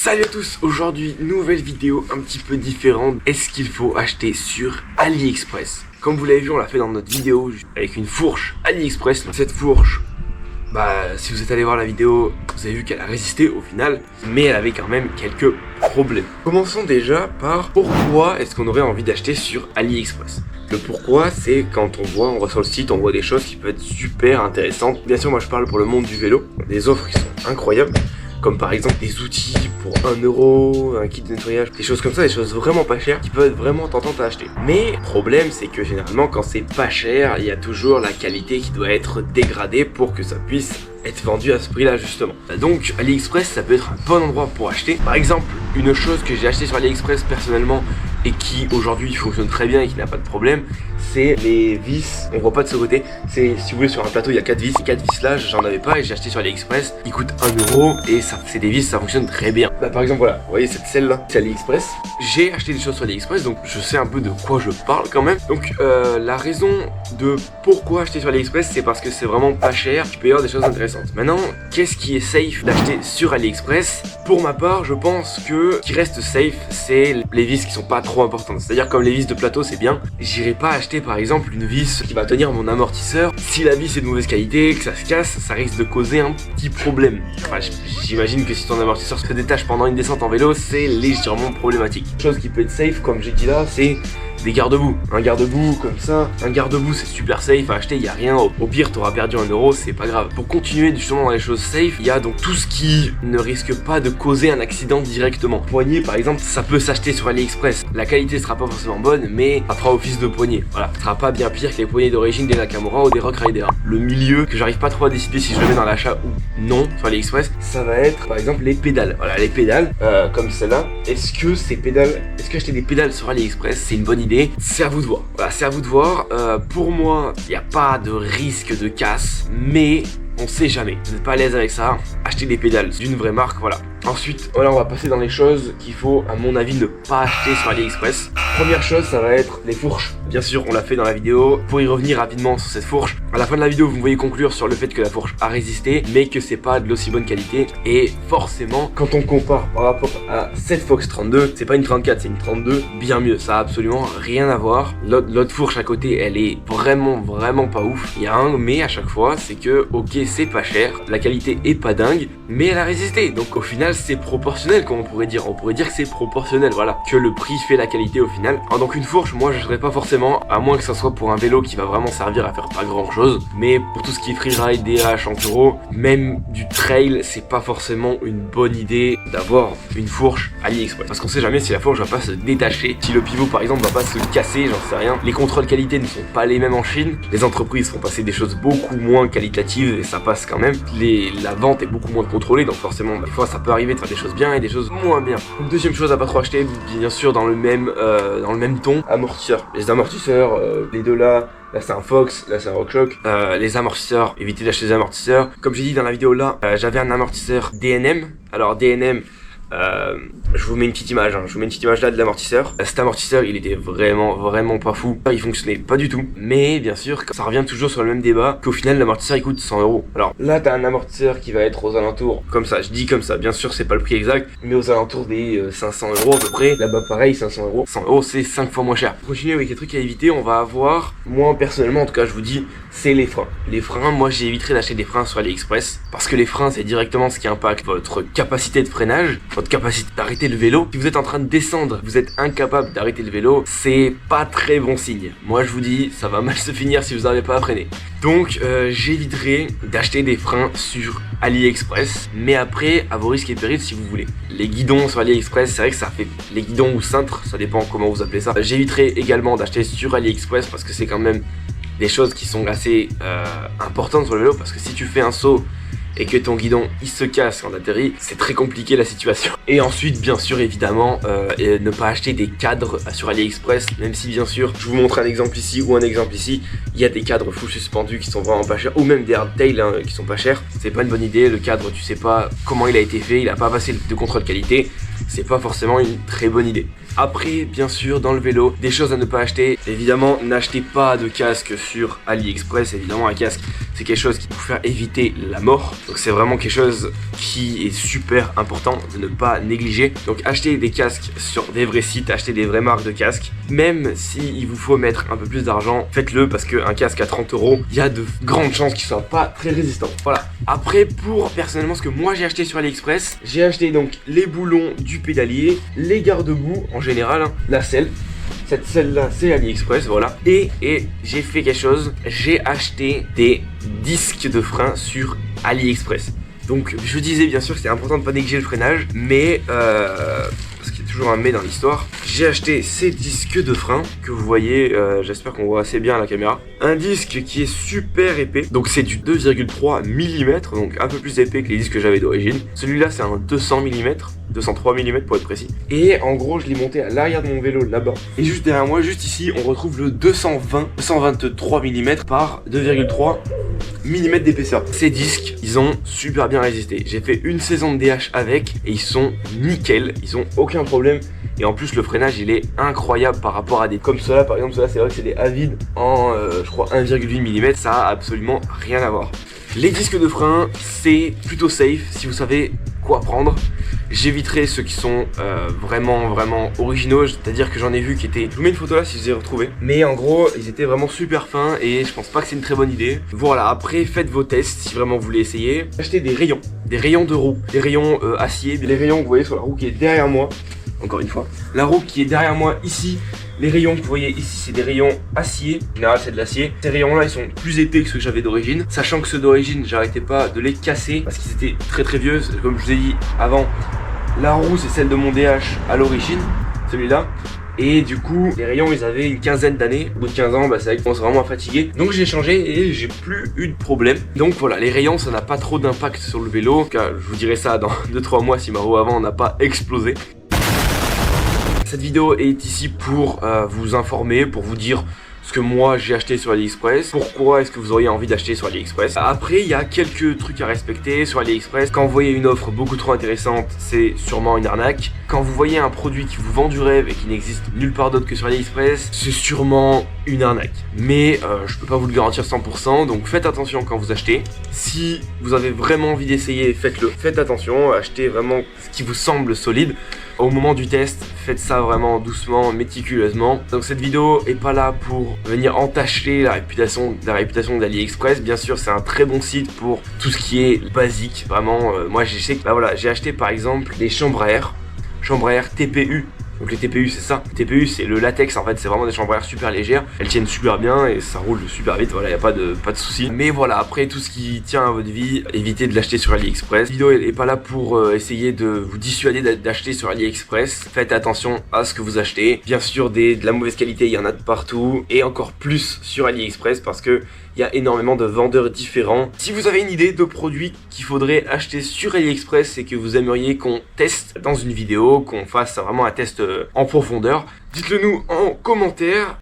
Salut à tous, aujourd'hui nouvelle vidéo un petit peu différente. Est-ce qu'il faut acheter sur AliExpress? Comme vous l'avez vu, on l'a fait dans notre vidéo avec une fourche AliExpress. Cette fourche, si vous êtes allé voir la vidéo, vous avez vu qu'elle a résisté au final, mais elle avait quand même quelques problèmes. Commençons déjà par pourquoi est-ce qu'on aurait envie d'acheter sur AliExpress. Le pourquoi, c'est quand on va sur le site, on voit des choses qui peuvent être super intéressantes. Bien sûr, moi je parle pour le monde du vélo, des offres qui sont incroyables. Comme par exemple des outils pour 1 euro, un kit de nettoyage, des choses comme ça, des choses vraiment pas chères qui peuvent être vraiment tentantes à acheter. Mais le problème, c'est que généralement quand c'est pas cher, il y a toujours la qualité qui doit être dégradée pour que ça puisse être vendu à ce prix là justement. Donc AliExpress, ça peut être un bon endroit pour acheter. Par exemple, une chose que j'ai acheté sur AliExpress personnellement et qui aujourd'hui fonctionne très bien et qui n'a pas de problème, c'est les vis. On voit pas de ce côté, c'est, si vous voulez, sur un plateau il y a 4 vis. Ces 4 vis là j'en avais pas et j'ai acheté sur AliExpress. Ils coûtent 1 euro et ça, c'est des vis, ça fonctionne très bien. Par exemple voilà, vous voyez cette selle là, c'est AliExpress. J'ai acheté des choses sur AliExpress, donc je sais un peu de quoi je parle quand même. Donc la raison de pourquoi acheter sur AliExpress, c'est parce que c'est vraiment pas cher, tu peux y avoir des choses intéressantes. Maintenant, qu'est-ce qui est safe d'acheter sur AliExpress? Pour ma part, je pense que ce qui reste safe, c'est les vis qui sont pas trop importantes. C'est-à-dire comme les vis de plateau, c'est bien. J'irai pas acheter par exemple une vis qui va tenir mon amortisseur. Si la vis est de mauvaise qualité, que ça se casse, ça risque de causer un petit problème. Enfin, j'imagine que si ton amortisseur se détache pendant une descente en vélo, c'est légèrement problématique. Chose qui peut être safe, comme j'ai dit là, c'est des garde-boue. Un garde-boue comme ça, un garde-boue c'est super safe à acheter, il n'y a rien. Au pire, t'auras perdu 1 euro, c'est pas grave. Pour continuer justement dans les choses safe, il y a donc tout ce qui ne risque pas de causer un accident directement. Poignée par exemple, ça peut s'acheter sur AliExpress. La qualité sera pas forcément bonne, mais ça fera office de poignée. Voilà, ça sera pas bien pire que les poignées d'origine des Nakamura ou des Rock Rider. Le milieu, que j'arrive pas trop à décider si je le mets dans l'achat ou non sur AliExpress, ça va être par exemple les pédales. Voilà, les pédales, comme celle-là. Est-ce que acheter des pédales sur AliExpress, c'est une bonne idée? C'est à vous de voir. Voilà, c'est à vous de voir. Pour moi, il n'y a pas de risque de casse, mais on sait jamais. Vous n'êtes pas à l'aise avec ça, achetez des pédales d'une vraie marque, voilà. Ensuite, voilà, on va passer dans les choses qu'il faut, à mon avis, ne pas acheter sur AliExpress. Première chose, ça va être les fourches. Bien sûr, on l'a fait dans la vidéo. Pour y revenir rapidement sur cette fourche, à la fin de la vidéo, vous me voyez conclure sur le fait que la fourche a résisté, mais que c'est pas de l'aussi bonne qualité. Et forcément, quand on compare par rapport à cette Fox 32, c'est pas une 34, c'est une 32, bien mieux. Ça a absolument rien à voir. L'autre fourche à côté, elle est vraiment pas ouf. Il y a un mais à chaque fois, c'est que, ok, c'est pas cher, la qualité est pas dingue, mais elle a résisté. Donc au final, c'est proportionnel, comme on pourrait dire. On pourrait dire que c'est proportionnel, voilà. Que le prix fait la qualité au final. Alors, donc une fourche, moi je serais pas forcément, à moins que ça soit pour un vélo qui va vraiment servir à faire pas grand chose. Mais pour tout ce qui est freeride, DH, enduro, même du trail, c'est pas forcément une bonne idée d'avoir une fourche AliExpress. Parce qu'on sait jamais si la fourche va pas se détacher, si le pivot par exemple va pas se casser, j'en sais rien. Les contrôles qualité ne sont pas les mêmes en Chine. Les entreprises font passer des choses beaucoup moins qualitatives et ça passe quand même. La vente est beaucoup moins contrôlée, donc forcément des fois ça peut arriver de faire des choses bien et des choses moins bien. Donc, deuxième chose à pas trop acheter, bien sûr dans le même ton, amortisseurs. Les amortisseurs, les deux là c'est un Fox, là c'est un RockShox. Les amortisseurs, évitez d'acheter des amortisseurs. Comme j'ai dit dans la vidéo là, j'avais un amortisseur DNM. Alors DNM, je vous mets une petite image, je vous mets une petite image là de l'amortisseur. Cet amortisseur, il était vraiment pas fou. Il fonctionnait pas du tout. Mais bien sûr, ça revient toujours sur le même débat qu'au final l'amortisseur il coûte 100 euros. Alors là, t'as un amortisseur qui va être aux alentours, comme ça, je dis comme ça. Bien sûr, c'est pas le prix exact, mais aux alentours des 500 euros à peu près. Là-bas, pareil, 500 euros. 100 euros, c'est 5 fois moins cher. Pour continuer avec les trucs à éviter, on va avoir, moi personnellement, en tout cas, je vous dis, c'est les freins. Les freins, moi j'éviterai d'acheter des freins sur AliExpress parce que les freins, c'est directement ce qui impacte votre capacité de freinage, votre capacité d'arrêter le vélo. Si vous êtes en train de descendre, vous êtes incapable d'arrêter le vélo, c'est pas très bon signe. Moi je vous dis, ça va mal se finir si vous n'arrivez pas à freiner. Donc j'éviterai d'acheter des freins sur AliExpress, mais après à vos risques et périls si vous voulez. Les guidons sur AliExpress, c'est vrai que ça fait les guidons ou cintres, ça dépend comment vous appelez ça. J'éviterai également d'acheter sur AliExpress parce que c'est quand même des choses qui sont assez importantes sur le vélo, parce que si tu fais un saut et que ton guidon il se casse quand t'atterris, c'est très compliqué la situation. Et ensuite bien sûr évidemment ne pas acheter des cadres sur AliExpress, même si bien sûr je vous montre un exemple ici ou un exemple ici, il y a des cadres full suspendus qui sont vraiment pas chers, ou même des hardtails qui sont pas chers. C'est pas une bonne idée, le cadre tu sais pas comment il a été fait, il a pas passé de contrôle qualité. c'est pas forcément une très bonne idée. Après, bien sûr, dans le vélo, des choses à ne pas acheter. Évidemment, n'achetez pas de casque sur AliExpress. Évidemment, un casque, c'est quelque chose qui peut vous faire éviter la mort. Donc c'est vraiment quelque chose qui est super important de ne pas négliger. Donc achetez des casques sur des vrais sites, achetez des vraies marques de casques. Même s'il vous faut mettre un peu plus d'argent, faites-le parce qu'un casque à 30 €, il y a de grandes chances qu'il soit pas très résistant. Voilà. Après, pour personnellement ce que moi j'ai acheté sur AliExpress, j'ai acheté donc les boulons du pédalier, les garde-boue en général, hein, la selle. Cette selle-là, c'est AliExpress, voilà. Et j'ai fait quelque chose, j'ai acheté des disques de frein sur AliExpress. Donc je disais bien sûr que c'est important de ne pas négliger le freinage, mais parce qu'il y a toujours un mais dans l'histoire, j'ai acheté ces disques de frein que vous voyez, j'espère qu'on voit assez bien à la caméra. Un disque qui est super épais, donc c'est du 2,3 mm, donc un peu plus épais que les disques que j'avais d'origine. Celui-là c'est un 200 mm, 203 mm pour être précis. Et en gros je l'ai monté à l'arrière de mon vélo là-bas. Et juste derrière moi, juste ici, on retrouve le 223 mm par 2,3 mm d'épaisseur. Ces disques, ils ont super bien résisté. J'ai fait une saison de DH avec et ils sont nickel, ils ont aucun problème. Et en plus le freinage il est incroyable par rapport à des comme cela. Par exemple cela c'est vrai que c'est des Avid en je crois 1,8 mm, ça a absolument rien à voir. Les disques de frein c'est plutôt safe si vous savez quoi prendre. J'éviterai ceux qui sont vraiment originaux, c'est-à-dire que j'en ai vu qui étaient... Je vous mets une photo là si je les ai retrouvés. Mais en gros, ils étaient vraiment super fins et je pense pas que c'est une très bonne idée. Voilà, après faites vos tests si vraiment vous voulez essayer. Achetez des rayons de roue, des rayons acier, les rayons que vous voyez sur la roue qui est derrière moi. Encore une fois, la roue qui est derrière moi ici, les rayons que vous voyez ici c'est des rayons acier, en général c'est de l'acier. Ces rayons là ils sont plus épais que ceux que j'avais d'origine, sachant que ceux d'origine j'arrêtais pas de les casser parce qu'ils étaient très vieux. Comme je vous ai dit avant, la roue c'est celle de mon DH à l'origine, celui-là. Et du coup, les rayons ils avaient une quinzaine d'années. Au bout de 15 ans, ça commence vraiment à fatiguer. Donc j'ai changé et j'ai plus eu de problème. Donc voilà, les rayons ça n'a pas trop d'impact sur le vélo. En tout cas, je vous dirai ça dans 2-3 mois si ma roue avant n'a pas explosé. Cette vidéo est ici pour vous informer, pour vous dire ce que moi j'ai acheté sur AliExpress. Pourquoi est-ce que vous auriez envie d'acheter sur AliExpress? Après, il y a quelques trucs à respecter sur AliExpress. Quand vous voyez une offre beaucoup trop intéressante, c'est sûrement une arnaque. Quand vous voyez un produit qui vous vend du rêve et qui n'existe nulle part d'autre que sur AliExpress, c'est sûrement une arnaque. Mais je peux pas vous le garantir 100%, donc faites attention quand vous achetez. Si vous avez vraiment envie d'essayer, faites-le. Faites attention, achetez vraiment ce qui vous semble solide. Au moment du test, faites ça vraiment doucement, méticuleusement. Donc cette vidéo est pas là pour venir entacher la réputation d'AliExpress. Bien sûr, c'est un très bon site pour tout ce qui est basique. Vraiment, moi je sais que voilà, j'ai acheté par exemple des chambres à air TPU. Donc les TPU c'est ça, TPU c'est le latex en fait, c'est vraiment des chambres à air super légères, elles tiennent super bien et ça roule super vite, voilà, y a pas de souci. Mais voilà, après tout ce qui tient à votre vie, évitez de l'acheter sur AliExpress. Cette vidéo est pas là pour essayer de vous dissuader d'acheter sur AliExpress. Faites attention à ce que vous achetez. Bien sûr de la mauvaise qualité, il y en a de partout et encore plus sur AliExpress parce que il y a énormément de vendeurs différents. Si vous avez une idée de produit qu'il faudrait acheter sur AliExpress et que vous aimeriez qu'on teste dans une vidéo, qu'on fasse vraiment un test en profondeur, dites-le nous en commentaire.